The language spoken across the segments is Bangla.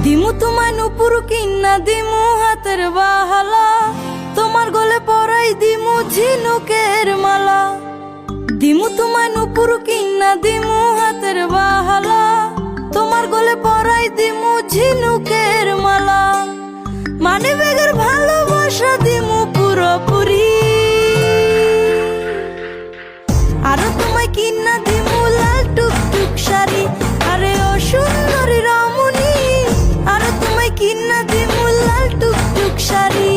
দিমু তোমায় নুপুর কিন্না দিমু হাতের বাহালা, তোমার গলে পরাই দিমু ঝিনুকের মালা। দিমু তোমায় নুপুর কিন্না দিমু হাতের বাহালা, তোমার গলে পরাই দিমু ঝিনুকের মালা। মানে বেগের ভালোবাসা দিমু পুরোপুরি, আরো তোমায় কিন্না দিমু লাল টুকটুক শাড়ি। আরে ও সুন্দরী রমণী, আরো তোমায় কিন্না দিমু লাল টুকটুক শাড়ি।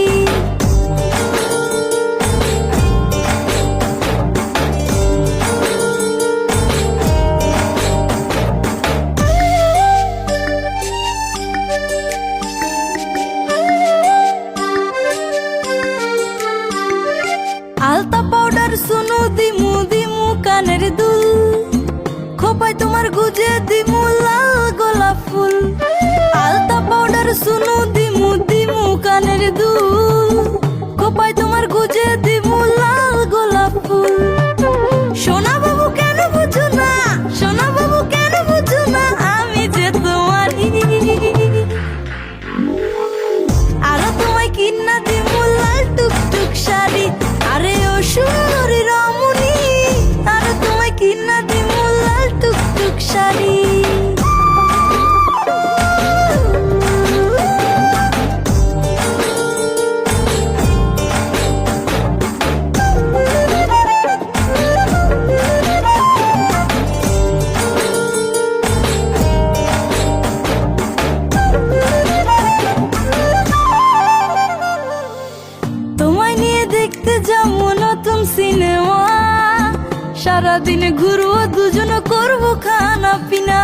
আলতা পাউডার সুনু দিমু দিমু কানের দুল, খোপায় তোমার গুজে দিমু লাল গোলাপ ফুল। আলতা পাউডার সুনু দিমু দিমু কানের দুল, খোপায় তোমার গুজে দিমু লাল গোলাপ ফুল। সোনা বাবু কেন বুঝো না, সোনা বাবু কেন বুঝো না, আমি যে তোমারই। আরো তোমায় কিন্না দিমু লাল টুকটুক শাড়ি। আরে ও সুন্দরী রমণী, আরো তোমায় কিন্না দিমু লাল টুকটুক শাড়ি। তোমায় নিয়ে দেখতে যাবো নতুন সিনেমা, সারাদিন ঘুরবো দুজন করবো খানা পিনা।